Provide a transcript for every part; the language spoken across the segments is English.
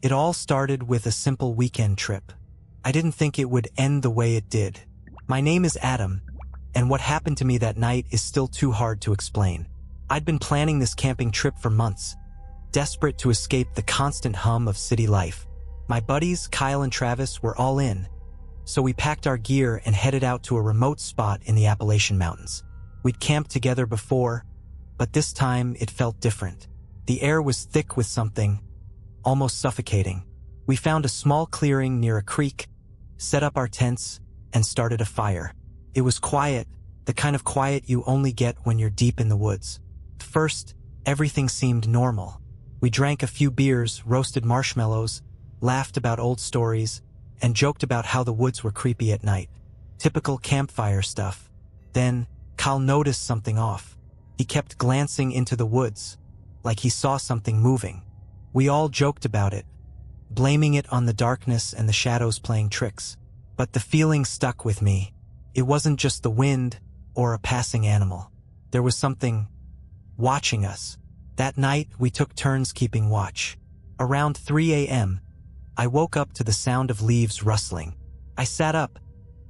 It all started with a simple weekend trip. I didn't think it would end the way it did. My name is Adam, and what happened to me that night is still too hard to explain. I'd been planning this camping trip for months, desperate to escape the constant hum of city life. My buddies, Kyle and Travis, were all in, so we packed our gear and headed out to a remote spot in the Appalachian Mountains. We'd camped together before, but this time it felt different. The air was thick with something, almost suffocating. We found a small clearing near a creek, set up our tents, and started a fire. It was quiet, the kind of quiet you only get when you're deep in the woods. At first, everything seemed normal. We drank a few beers, roasted marshmallows, laughed about old stories, and joked about how the woods were creepy at night. Typical campfire stuff. Then, Kyle noticed something off. He kept glancing into the woods, like he saw something moving. We all joked about it, blaming it on the darkness and the shadows playing tricks. But the feeling stuck with me. It wasn't just the wind or a passing animal. There was something watching us. That night, we took turns keeping watch. Around 3 a.m., I woke up to the sound of leaves rustling. I sat up,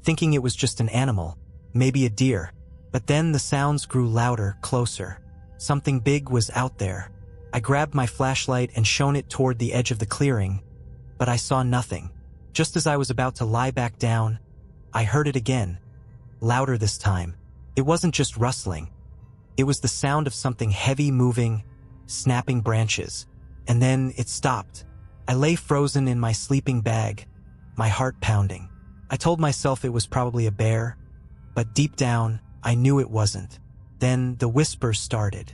thinking it was just an animal, maybe a deer. But then the sounds grew louder, closer. Something big was out there. I grabbed my flashlight and shone it toward the edge of the clearing, but I saw nothing. Just as I was about to lie back down, I heard it again, louder this time. It wasn't just rustling. It was the sound of something heavy moving, snapping branches. And then it stopped. I lay frozen in my sleeping bag, my heart pounding. I told myself it was probably a bear, but deep down, I knew it wasn't. Then the whispers started.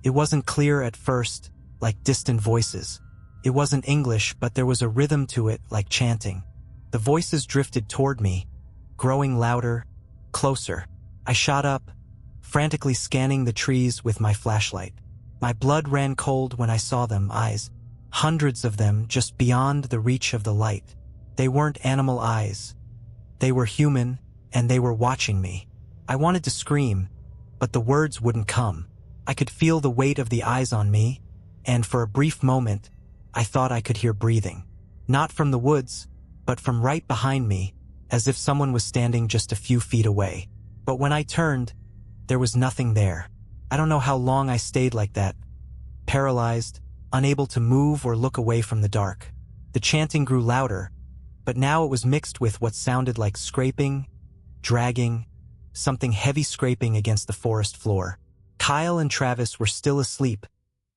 It wasn't clear at first, like distant voices. It wasn't English, but there was a rhythm to it, like chanting. The voices drifted toward me, growing louder, closer. I shot up, frantically scanning the trees with my flashlight. My blood ran cold when I saw them, eyes. Hundreds of them just beyond the reach of the light. They weren't animal eyes. They were human, and they were watching me. I wanted to scream, but the words wouldn't come. I could feel the weight of the eyes on me, and for a brief moment, I thought I could hear breathing. Not from the woods, but from right behind me, as if someone was standing just a few feet away. But when I turned, there was nothing there. I don't know how long I stayed like that, paralyzed, unable to move or look away from the dark. The chanting grew louder, but now it was mixed with what sounded like scraping, dragging, something heavy scraping against the forest floor. Kyle and Travis were still asleep,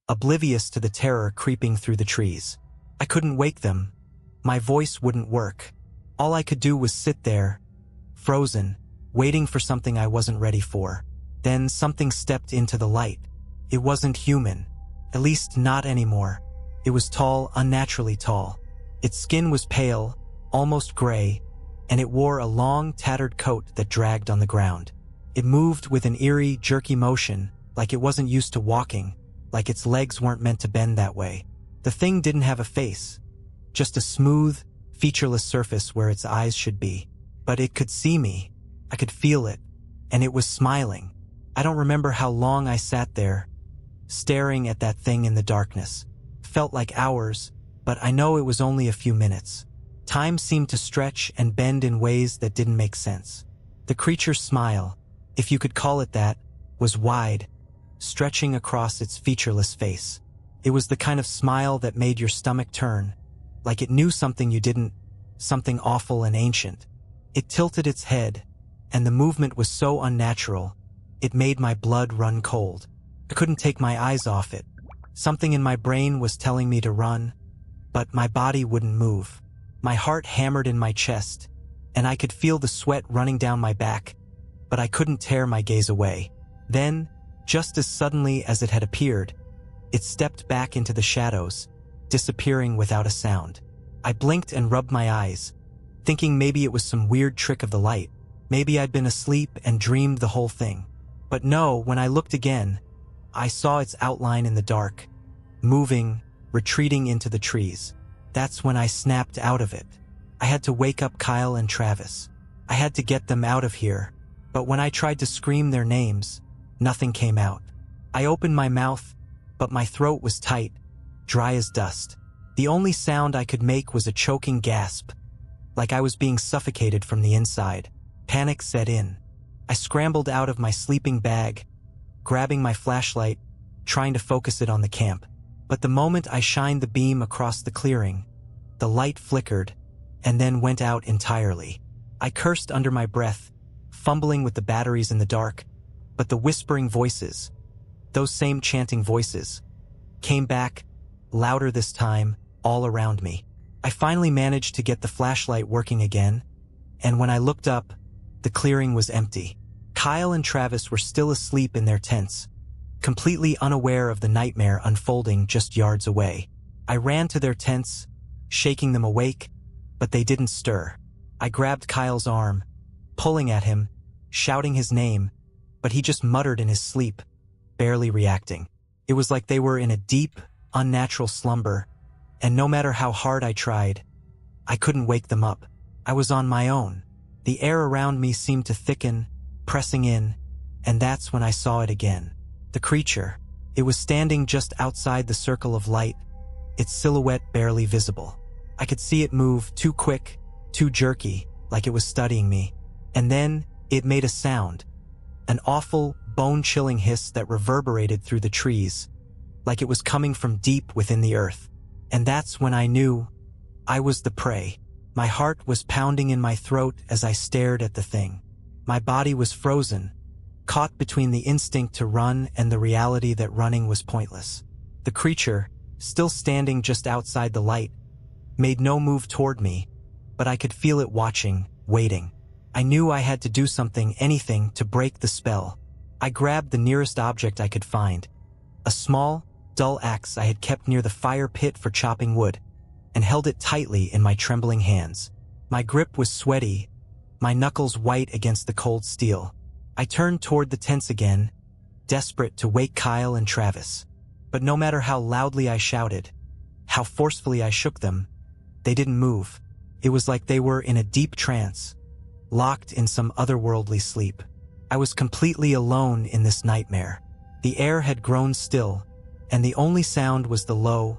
oblivious to the terror creeping through the trees. I couldn't wake them. My voice wouldn't work. All I could do was sit there, frozen, waiting for something I wasn't ready for. Then something stepped into the light. It wasn't human, at least not anymore. It was tall, unnaturally tall. Its skin was pale, almost gray, and it wore a long, tattered coat that dragged on the ground. It moved with an eerie, jerky motion, like it wasn't used to walking, like its legs weren't meant to bend that way. The thing didn't have a face, just a smooth, featureless surface where its eyes should be. But it could see me. I could feel it, and it was smiling. I don't remember how long I sat there, staring at that thing in the darkness. Felt like hours, but I know it was only a few minutes. Time seemed to stretch and bend in ways that didn't make sense. The creature's smile, if you could call it that, was wide, stretching across its featureless face. It was the kind of smile that made your stomach turn, like it knew something you didn't, something awful and ancient. It tilted its head, and the movement was so unnatural, it made my blood run cold. I couldn't take my eyes off it. Something in my brain was telling me to run, but my body wouldn't move. My heart hammered in my chest, and I could feel the sweat running down my back, but I couldn't tear my gaze away. Then, just as suddenly as it had appeared, it stepped back into the shadows, disappearing without a sound. I blinked and rubbed my eyes, thinking maybe it was some weird trick of the light. Maybe I'd been asleep and dreamed the whole thing. But no, when I looked again, I saw its outline in the dark, moving, retreating into the trees. That's when I snapped out of it. I had to wake up Kyle and Travis. I had to get them out of here. But when I tried to scream their names, nothing came out. I opened my mouth, but my throat was tight, dry as dust. The only sound I could make was a choking gasp, like I was being suffocated from the inside. Panic set in. I scrambled out of my sleeping bag, grabbing my flashlight, trying to focus it on the camp. But the moment I shined the beam across the clearing, the light flickered and then went out entirely. I cursed under my breath, fumbling with the batteries in the dark, but the whispering voices, those same chanting voices, came back, louder this time, all around me. I finally managed to get the flashlight working again, and when I looked up, the clearing was empty. Kyle and Travis were still asleep in their tents, completely unaware of the nightmare unfolding just yards away. I ran to their tents, shaking them awake, but they didn't stir. I grabbed Kyle's arm, pulling at him, shouting his name, but he just muttered in his sleep, barely reacting. It was like they were in a deep, unnatural slumber, and no matter how hard I tried, I couldn't wake them up. I was on my own. The air around me seemed to thicken, pressing in, and that's when I saw it again. The creature. It was standing just outside the circle of light, its silhouette barely visible. I could see it move, too quick, too jerky, like it was studying me. And then, it made a sound. An awful, bone-chilling hiss that reverberated through the trees, like it was coming from deep within the earth. And that's when I knew I was the prey. My heart was pounding in my throat as I stared at the thing. My body was frozen, caught between the instinct to run and the reality that running was pointless. The creature, still standing just outside the light, made no move toward me, but I could feel it watching, waiting. I knew I had to do something, anything, to break the spell. I grabbed the nearest object I could find, a small, dull axe I had kept near the fire pit for chopping wood, and held it tightly in my trembling hands. My grip was sweaty, my knuckles white against the cold steel. I turned toward the tents again, desperate to wake Kyle and Travis. But no matter how loudly I shouted, how forcefully I shook them, they didn't move. It was like they were in a deep trance, locked in some otherworldly sleep. I was completely alone in this nightmare. The air had grown still, and the only sound was the low,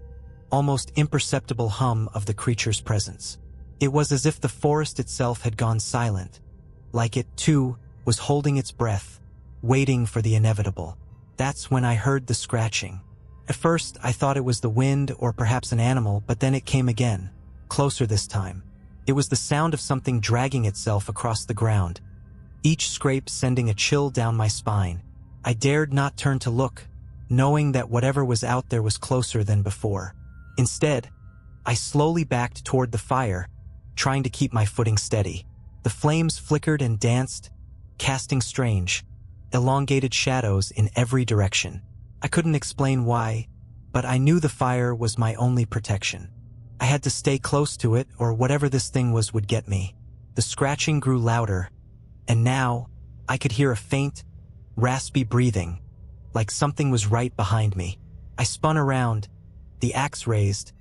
almost imperceptible hum of the creature's presence. It was as if the forest itself had gone silent, like it, too, was holding its breath, waiting for the inevitable. That's when I heard the scratching. At first, I thought it was the wind or perhaps an animal, but then it came again, closer this time. It was the sound of something dragging itself across the ground, each scrape sending a chill down my spine. I dared not turn to look, knowing that whatever was out there was closer than before. Instead, I slowly backed toward the fire, trying to keep my footing steady. The flames flickered and danced, casting strange, elongated shadows in every direction. I couldn't explain why, but I knew the fire was my only protection. I had to stay close to it, or whatever this thing was would get me. The scratching grew louder, and now I could hear a faint, raspy breathing, like something was right behind me. I spun around, the axe raised,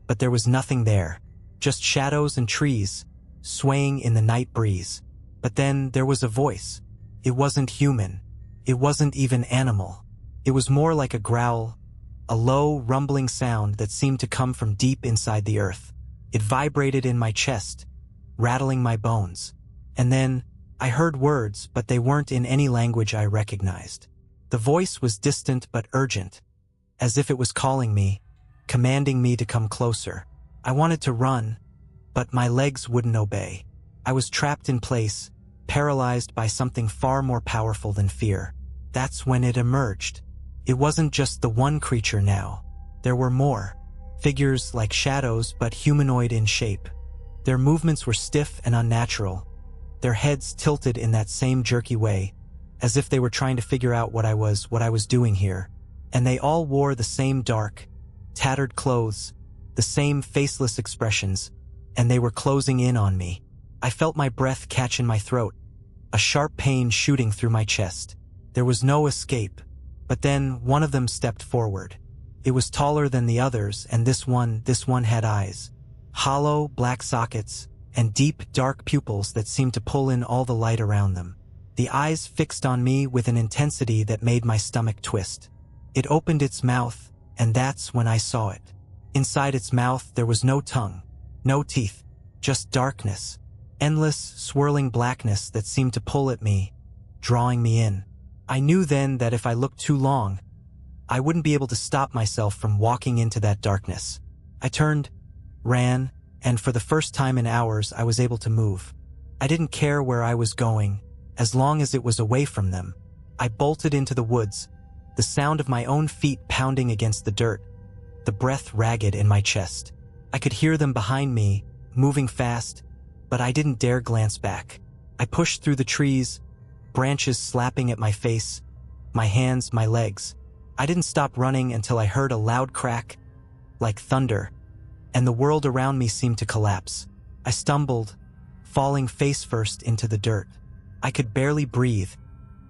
but there was nothing there, just shadows and trees, swaying in the night breeze. But then there was a voice. It wasn't human. It wasn't even animal. It was more like a growl, a low, rumbling sound that seemed to come from deep inside the earth. It vibrated in my chest, rattling my bones. And then I heard words, but they weren't in any language I recognized. The voice was distant but urgent, as if it was calling me, commanding me to come closer. I wanted to run, but my legs wouldn't obey. I was trapped in place, paralyzed by something far more powerful than fear. That's when it emerged. It wasn't just the one creature now. There were more. Figures like shadows but humanoid in shape. Their movements were stiff and unnatural, their heads tilted in that same jerky way, as if they were trying to figure out what I was doing here. And they all wore the same dark, tattered clothes, the same faceless expressions, and they were closing in on me. I felt my breath catch in my throat, a sharp pain shooting through my chest. There was no escape. But then one of them stepped forward. It was taller than the others, and this one had eyes. Hollow, black sockets, and deep, dark pupils that seemed to pull in all the light around them. The eyes fixed on me with an intensity that made my stomach twist. It opened its mouth, and that's when I saw it. Inside its mouth, there was no tongue, no teeth, just darkness. Endless, swirling blackness that seemed to pull at me, drawing me in. I knew then that if I looked too long, I wouldn't be able to stop myself from walking into that darkness. I turned, ran, and for the first time in hours I was able to move. I didn't care where I was going, as long as it was away from them. I bolted into the woods, the sound of my own feet pounding against the dirt, the breath ragged in my chest. I could hear them behind me, moving fast, but I didn't dare glance back. I pushed through the trees, branches slapping at my face, my hands, my legs. I didn't stop running until I heard a loud crack, like thunder, and the world around me seemed to collapse. I stumbled, falling face first into the dirt. I could barely breathe,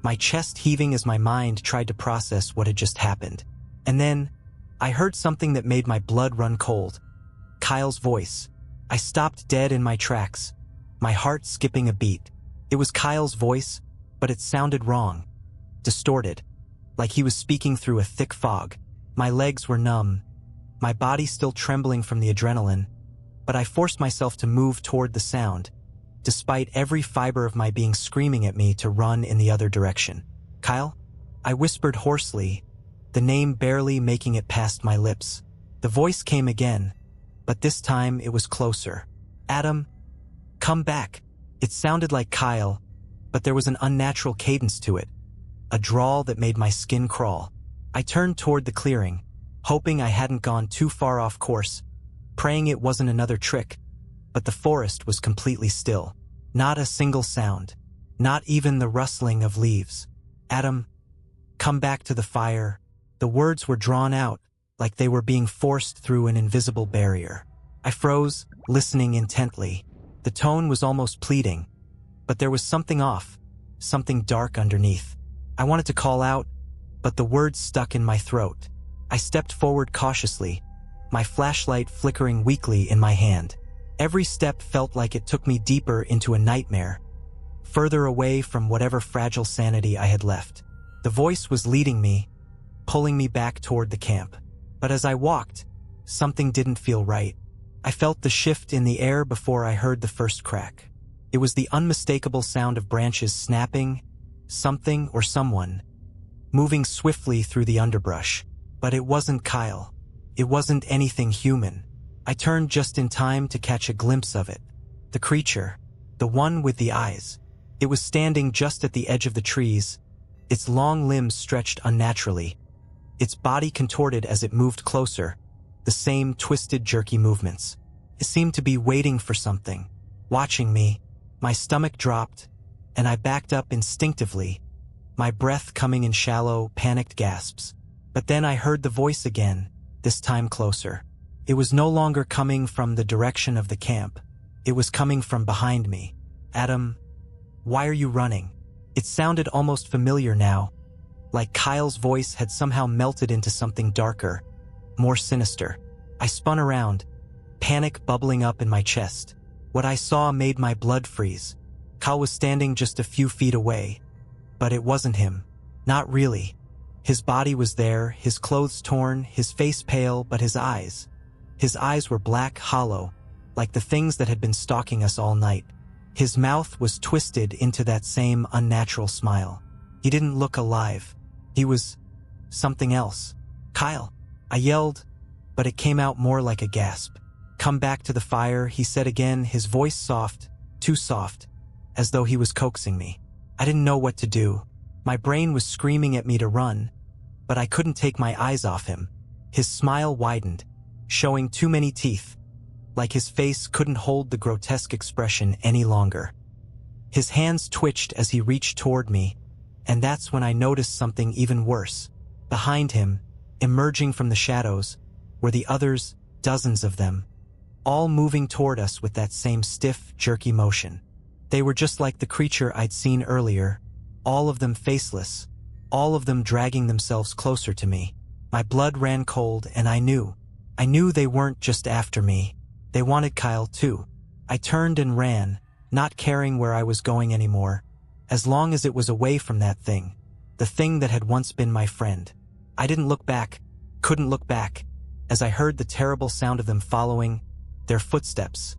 my chest heaving as my mind tried to process what had just happened. And then, I heard something that made my blood run cold. Kyle's voice. I stopped dead in my tracks, my heart skipping a beat. It was Kyle's voice, but it sounded wrong, distorted, like he was speaking through a thick fog. My legs were numb, my body still trembling from the adrenaline, but I forced myself to move toward the sound, despite every fiber of my being screaming at me to run in the other direction. Kyle? I whispered hoarsely, the name barely making it past my lips. The voice came again, but this time it was closer. Adam, come back. It sounded like Kyle, but there was an unnatural cadence to it, a drawl that made my skin crawl. I turned toward the clearing, hoping I hadn't gone too far off course, praying it wasn't another trick, but the forest was completely still. Not a single sound, not even the rustling of leaves. Adam, come back to the fire. The words were drawn out, like they were being forced through an invisible barrier. I froze, listening intently. The tone was almost pleading, but there was something off, something dark underneath. I wanted to call out, but the words stuck in my throat. I stepped forward cautiously, my flashlight flickering weakly in my hand. Every step felt like it took me deeper into a nightmare, further away from whatever fragile sanity I had left. The voice was leading me, pulling me back toward the camp. But as I walked, something didn't feel right. I felt the shift in the air before I heard the first crack. It was the unmistakable sound of branches snapping, something or someone, moving swiftly through the underbrush. But it wasn't Kyle. It wasn't anything human. I turned just in time to catch a glimpse of it. The creature, the one with the eyes. It was standing just at the edge of the trees, its long limbs stretched unnaturally, its body contorted as it moved closer, the same twisted, jerky movements. It seemed to be waiting for something, watching me. My stomach dropped, and I backed up instinctively, my breath coming in shallow, panicked gasps. But then I heard the voice again, this time closer. It was no longer coming from the direction of the camp. It was coming from behind me. Adam, why are you running? It sounded almost familiar now, like Kyle's voice had somehow melted into something darker, more sinister. I spun around, panic bubbling up in my chest. What I saw made my blood freeze. Kyle was standing just a few feet away, but it wasn't him. Not really. His body was there, his clothes torn, his face pale, but his eyes were black, hollow, like the things that had been stalking us all night. His mouth was twisted into that same unnatural smile. He didn't look alive. He was something else. Kyle, I yelled, but it came out more like a gasp. Come back to the fire, he said again, his voice soft, too soft, as though he was coaxing me. I didn't know what to do. My brain was screaming at me to run, but I couldn't take my eyes off him. His smile widened, showing too many teeth, like his face couldn't hold the grotesque expression any longer. His hands twitched as he reached toward me, and that's when I noticed something even worse. Behind him, emerging from the shadows, were the others, dozens of them, all moving toward us with that same stiff, jerky motion. They were just like the creature I'd seen earlier, all of them faceless, all of them dragging themselves closer to me. My blood ran cold, and I knew they weren't just after me. They wanted Kyle too. I turned and ran, not caring where I was going anymore, as long as it was away from that thing, the thing that had once been my friend. I didn't look back, couldn't look back. as I heard the terrible sound of them following, their footsteps,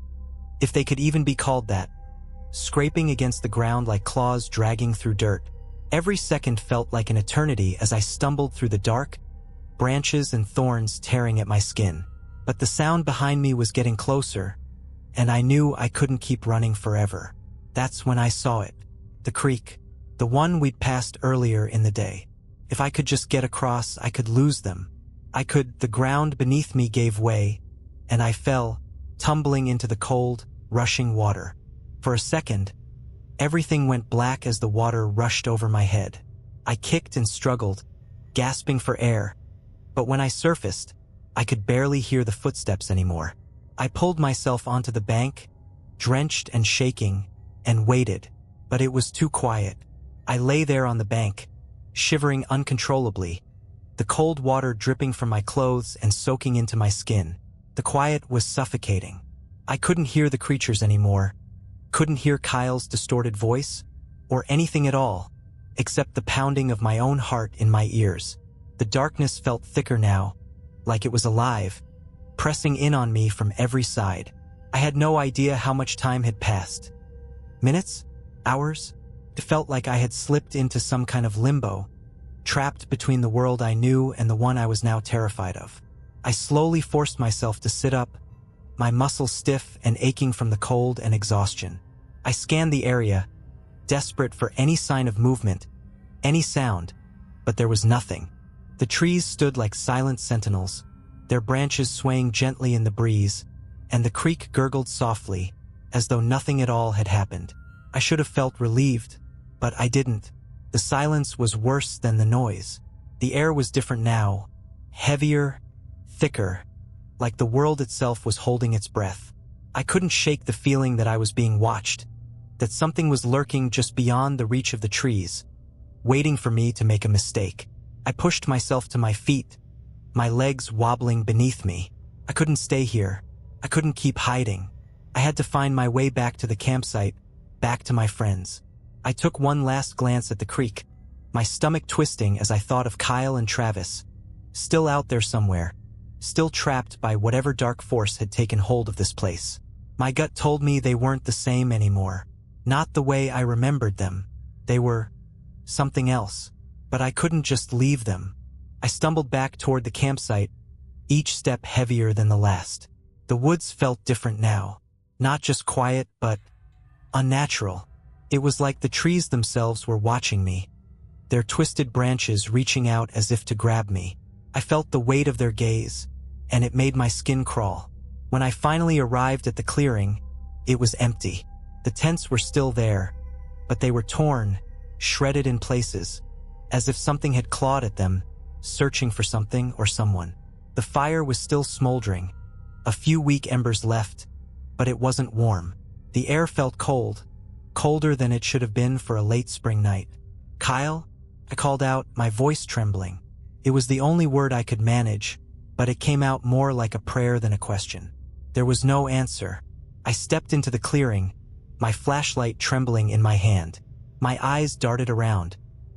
if they could even be called that, scraping against the ground like claws dragging through dirt. Every second felt like an eternity as I stumbled through the dark, branches and thorns tearing at my skin. But the sound behind me was getting closer, and I knew I couldn't keep running forever. That's when I saw it. The creek. The one we'd passed earlier in the day. If I could just get across, I could lose them. The ground beneath me gave way, and I fell, tumbling into the cold, rushing water. For a second, everything went black as the water rushed over my head. I kicked and struggled, gasping for air. But when I surfaced, I could barely hear the footsteps anymore. I pulled myself onto the bank, drenched and shaking, and waited. But it was too quiet. I lay there on the bank, shivering uncontrollably, the cold water dripping from my clothes and soaking into my skin. The quiet was suffocating. I couldn't hear the creatures anymore, couldn't hear Kyle's distorted voice, or anything at all, except the pounding of my own heart in my ears. The darkness felt thicker now, like it was alive, pressing in on me from every side. I had no idea how much time had passed. Minutes? Hours? It felt like I had slipped into some kind of limbo, trapped between the world I knew and the one I was now terrified of. I slowly forced myself to sit up, my muscles stiff and aching from the cold and exhaustion. I scanned the area, desperate for any sign of movement, any sound, but there was nothing. The trees stood like silent sentinels, their branches swaying gently in the breeze, and the creek gurgled softly, as though nothing at all had happened. I should have felt relieved, but I didn't. The silence was worse than the noise. The air was different now, heavier, thicker, like the world itself was holding its breath. I couldn't shake the feeling that I was being watched, that something was lurking just beyond the reach of the trees, waiting for me to make a mistake. I pushed myself to my feet, my legs wobbling beneath me. I couldn't stay here. I couldn't keep hiding. I had to find my way back to the campsite, back to my friends. I took one last glance at the creek, my stomach twisting as I thought of Kyle and Travis, still out there somewhere, still trapped by whatever dark force had taken hold of this place. My gut told me they weren't the same anymore. Not the way I remembered them. They were something else. But I couldn't just leave them. I stumbled back toward the campsite, each step heavier than the last. The woods felt different now. Not just quiet, but unnatural. It was like the trees themselves were watching me, their twisted branches reaching out as if to grab me. I felt the weight of their gaze, and it made my skin crawl. When I finally arrived at the clearing, it was empty. The tents were still there, but they were torn, shredded in places, as if something had clawed at them, searching for something or someone. The fire was still smoldering, a few weak embers left, but it wasn't warm. The air felt cold, colder than it should have been for a late spring night. "Kyle?" I called out, my voice trembling. It was the only word I could manage, but it came out more like a prayer than a question. There was no answer. I stepped into the clearing, my flashlight trembling in my hand. My eyes darted around,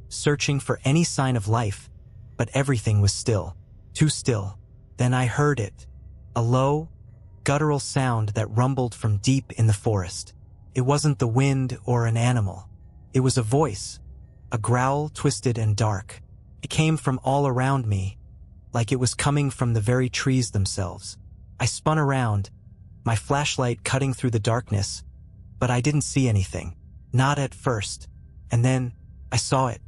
searching for any sign of life, but everything was still, too still. Then I heard it, a low, guttural sound that rumbled from deep in the forest. It wasn't the wind or an animal. It was a voice, a growl twisted and dark. It came from all around me, like it was coming from the very trees themselves. I spun around, my flashlight cutting through the darkness, but I didn't see anything. Not at first. And then I saw it,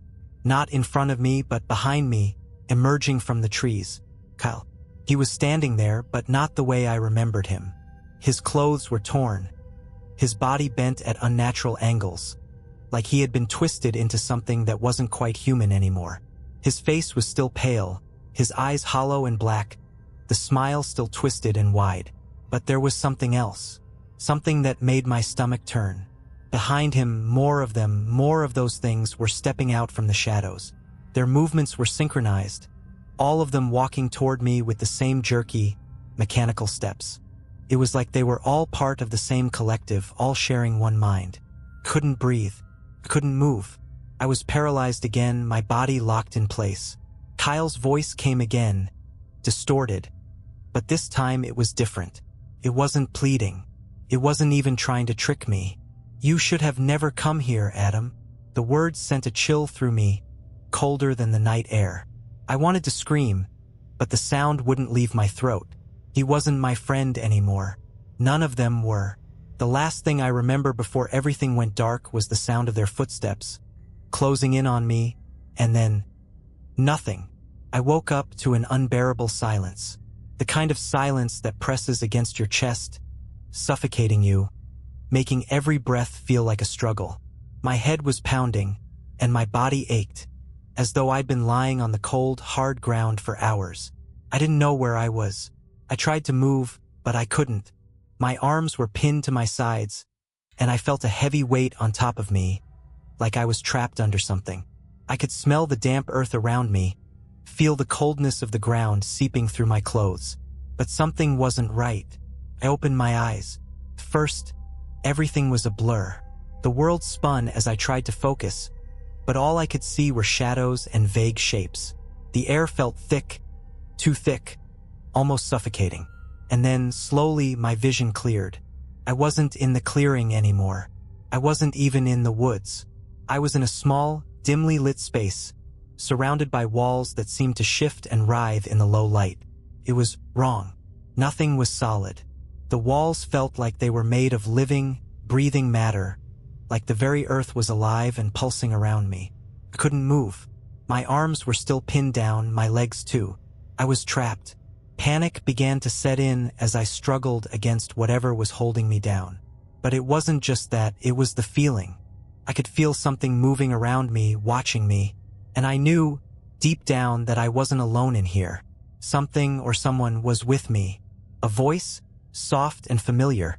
not in front of me but behind me, emerging from the trees. Kyle. He was standing there, but not the way I remembered him. His clothes were torn, his body bent at unnatural angles, like he had been twisted into something that wasn't quite human anymore. His face was still pale, his eyes hollow and black, the smile still twisted and wide. But there was something else, something that made my stomach turn. Behind him, more of them, more of those things were stepping out from the shadows. Their movements were synchronized, all of them walking toward me with the same jerky, mechanical steps. It was like they were all part of the same collective, all sharing one mind. Couldn't breathe. Couldn't move. I was paralyzed again, my body locked in place. Kyle's voice came again, distorted, But this time it was different. It wasn't pleading. It wasn't even trying to trick me. "You should have never come here, Adam." The words sent a chill through me, colder than the night air. I wanted to scream, but the sound wouldn't leave my throat. He wasn't my friend anymore. None of them were. The last thing I remember before everything went dark was the sound of their footsteps, closing in on me, and then nothing. I woke up to an unbearable silence. The kind of silence that presses against your chest, suffocating you, making every breath feel like a struggle. My head was pounding, and my body ached, as though I'd been lying on the cold, hard ground for hours. I didn't know where I was. I tried to move, but I couldn't. My arms were pinned to my sides, and I felt a heavy weight on top of me, like I was trapped under something. I could smell the damp earth around me, feel the coldness of the ground seeping through my clothes. But something wasn't right. I opened my eyes. First, everything was a blur. The world spun as I tried to focus, but all I could see were shadows and vague shapes. The air felt thick, too thick, almost suffocating. And then, slowly, my vision cleared. I wasn't in the clearing anymore. I wasn't even in the woods. I was in a small, dimly lit space, surrounded by walls that seemed to shift and writhe in the low light. It was wrong. Nothing was solid. The walls felt like they were made of living, breathing matter, like the very earth was alive and pulsing around me. I couldn't move. My arms were still pinned down, my legs too. I was trapped. Panic began to set in as I struggled against whatever was holding me down. But it wasn't just that, it was the feeling. I could feel something moving around me, watching me, and I knew, deep down, that I wasn't alone in here. Something or someone was with me. A voice, soft and familiar,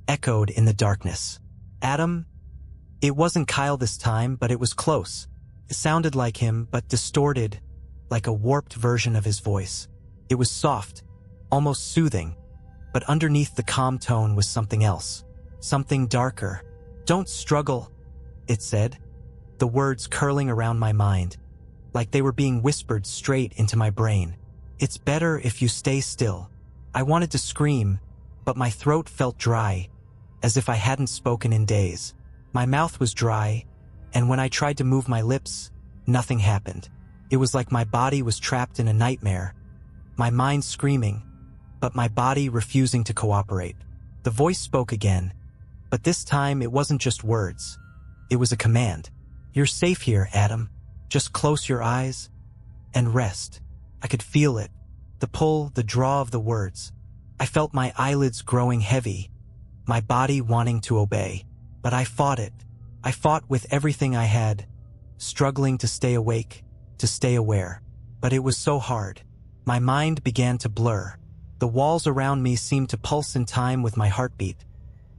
echoed in the darkness. "Adam?" It wasn't Kyle this time, but it was close. It sounded like him, but distorted, like a warped version of his voice. It was soft, almost soothing, but underneath the calm tone was something else. Something darker. "Don't struggle," it said, the words curling around my mind, like they were being whispered straight into my brain. "It's better if you stay still." I wanted to scream, but my throat felt dry, as if I hadn't spoken in days. My mouth was dry, and when I tried to move my lips, nothing happened. It was like my body was trapped in a nightmare, my mind screaming, but my body refusing to cooperate. The voice spoke again, but this time it wasn't just words. It was a command. "You're safe here, Adam. Just close your eyes and rest." I could feel it, the pull, the draw of the words. I felt my eyelids growing heavy, my body wanting to obey. But I fought it. I fought with everything I had, struggling to stay awake, to stay aware. But it was so hard. My mind began to blur. The walls around me seemed to pulse in time with my heartbeat,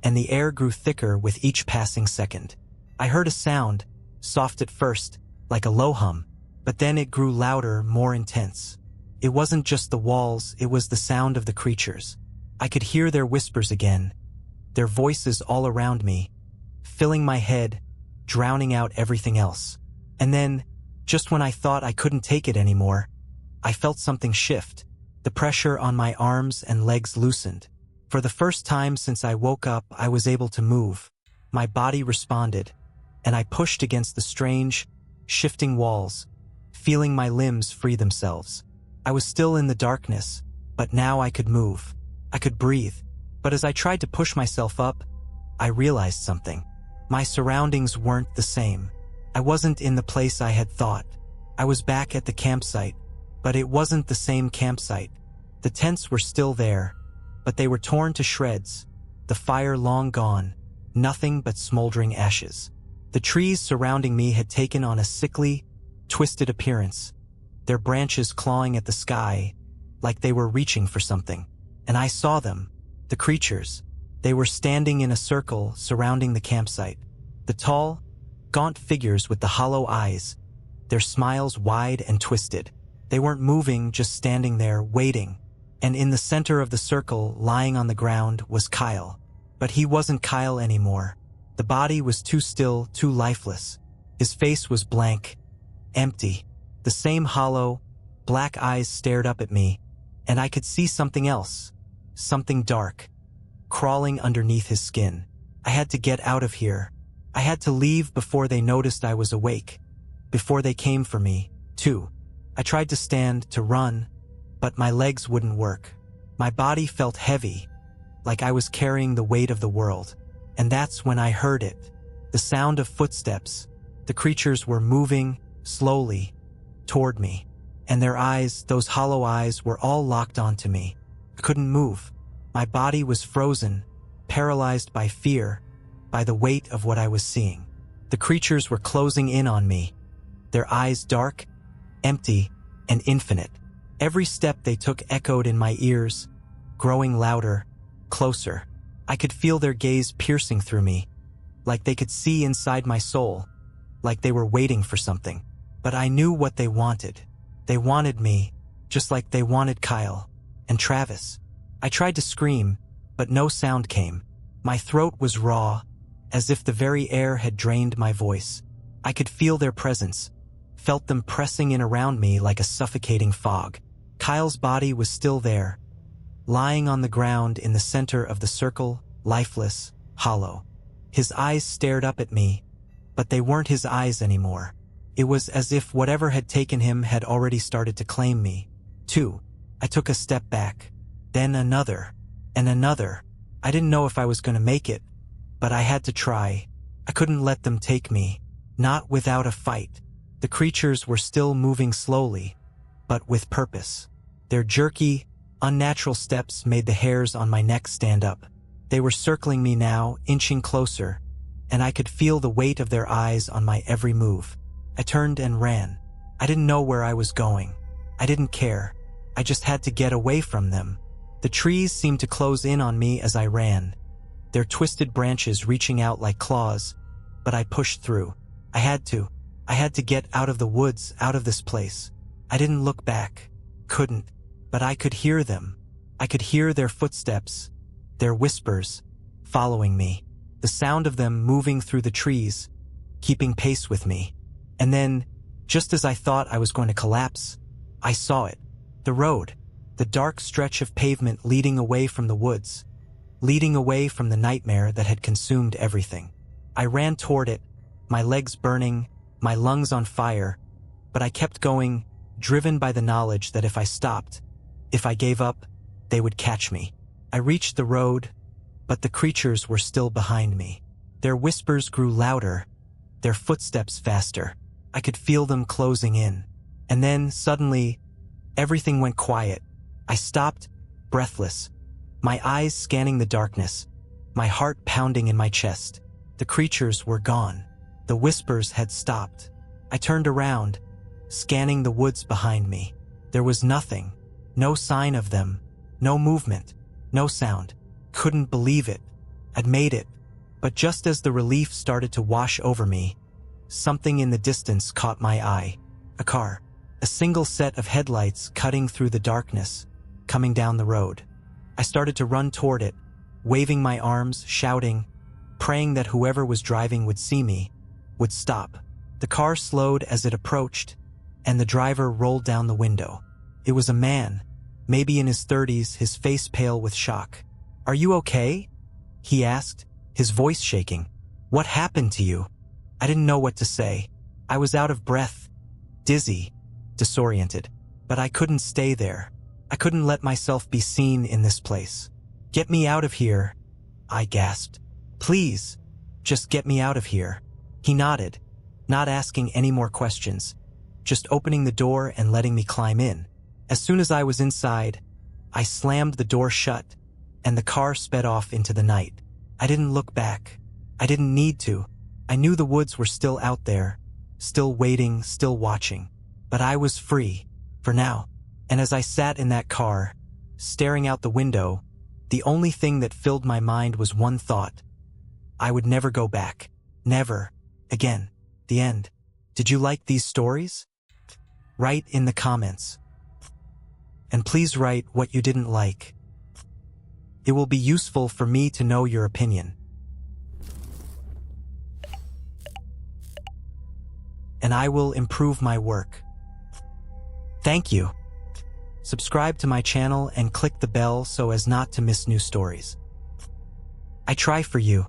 and the air grew thicker with each passing second. I heard a sound, soft at first, like a low hum, but then it grew louder, more intense. It wasn't just the walls, it was the sound of the creatures. I could hear their whispers again, their voices all around me, filling my head, drowning out everything else. And then, just when I thought I couldn't take it anymore, I felt something shift. The pressure on my arms and legs loosened. For the first time since I woke up, I was able to move. My body responded, and I pushed against the strange, shifting walls, feeling my limbs free themselves. I was still in the darkness, but now I could move. I could breathe. But as I tried to push myself up, I realized something. My surroundings weren't the same. I wasn't in the place I had thought. I was back at the campsite, but it wasn't the same campsite. The tents were still there, but they were torn to shreds, the fire long gone, nothing but smoldering ashes. The trees surrounding me had taken on a sickly, twisted appearance, their branches clawing at the sky, like they were reaching for something. And I saw them, the creatures. They were standing in a circle surrounding the campsite. The tall, gaunt figures with the hollow eyes, their smiles wide and twisted. They weren't moving, just standing there, waiting. And in the center of the circle, lying on the ground, was Kyle. But he wasn't Kyle anymore. The body was too still, too lifeless. His face was blank, empty. The same hollow, black eyes stared up at me, and I could see something else, something dark, crawling underneath his skin. I had to get out of here. I had to leave before they noticed I was awake, before they came for me, too. I tried to stand, to run, but my legs wouldn't work. My body felt heavy, like I was carrying the weight of the world. And that's when I heard it. The sound of footsteps. The creatures were moving, slowly, toward me. And their eyes, those hollow eyes, were all locked onto me. I couldn't move. My body was frozen, paralyzed by fear, by the weight of what I was seeing. The creatures were closing in on me, their eyes dark, empty, and infinite. Every step they took echoed in my ears, growing louder, closer. I could feel their gaze piercing through me, like they could see inside my soul, like they were waiting for something. But I knew what they wanted. They wanted me, just like they wanted Kyle and Travis. I tried to scream, but no sound came. My throat was raw, as if the very air had drained my voice. I could feel their presence, felt them pressing in around me like a suffocating fog. Kyle's body was still there, lying on the ground in the center of the circle, lifeless, hollow. His eyes stared up at me, but they weren't his eyes anymore. It was as if whatever had taken him had already started to claim me. Too. I took a step back, then another, and another. I didn't know if I was going to make it, but I had to try. I couldn't let them take me, not without a fight. The creatures were still moving slowly, but with purpose. Their jerky, unnatural steps made the hairs on my neck stand up. They were circling me now, inching closer, and I could feel the weight of their eyes on my every move. I turned and ran. I didn't know where I was going. I didn't care. I just had to get away from them. The trees seemed to close in on me as I ran, their twisted branches reaching out like claws, but I pushed through. I had to. I had to get out of the woods, out of this place. I didn't look back. Couldn't. But I could hear them. I could hear their footsteps, their whispers, following me. The sound of them moving through the trees, keeping pace with me. And then, just as I thought I was going to collapse, I saw it. The road. The dark stretch of pavement leading away from the woods, leading away from the nightmare that had consumed everything. I ran toward it, my legs burning, my lungs on fire, but I kept going, driven by the knowledge that if I stopped, if I gave up, they would catch me. I reached the road, but the creatures were still behind me. Their whispers grew louder, their footsteps faster. I could feel them closing in. And then, suddenly, everything went quiet. I stopped, breathless, my eyes scanning the darkness, my heart pounding in my chest. The creatures were gone. The whispers had stopped. I turned around, scanning the woods behind me. There was nothing, no sign of them, no movement, no sound. Couldn't believe it. I'd made it. But just as the relief started to wash over me, something in the distance caught my eye. A car. A single set of headlights cutting through the darkness, coming down the road. I started to run toward it, waving my arms, shouting, praying that whoever was driving would see me, would stop. The car slowed as it approached, and the driver rolled down the window. It was a man, maybe in his 30s, his face pale with shock. "Are you okay?" he asked, his voice shaking. "What happened to you?" I didn't know what to say. I was out of breath, dizzy, disoriented. But I couldn't stay there. I couldn't let myself be seen in this place. "Get me out of here," I gasped. "Please, just get me out of here." He nodded, not asking any more questions, just opening the door and letting me climb in. As soon as I was inside, I slammed the door shut, and the car sped off into the night. I didn't look back. I didn't need to. I knew the woods were still out there, still waiting, still watching. But I was free, for now. And as I sat in that car, staring out the window, the only thing that filled my mind was one thought. I would never go back. Never. Again. The end. Did you like these stories? Write in the comments. And please write what you didn't like. It will be useful for me to know your opinion. And I will improve my work. Thank you. Subscribe to my channel and click the bell so as not to miss new stories. I try for you.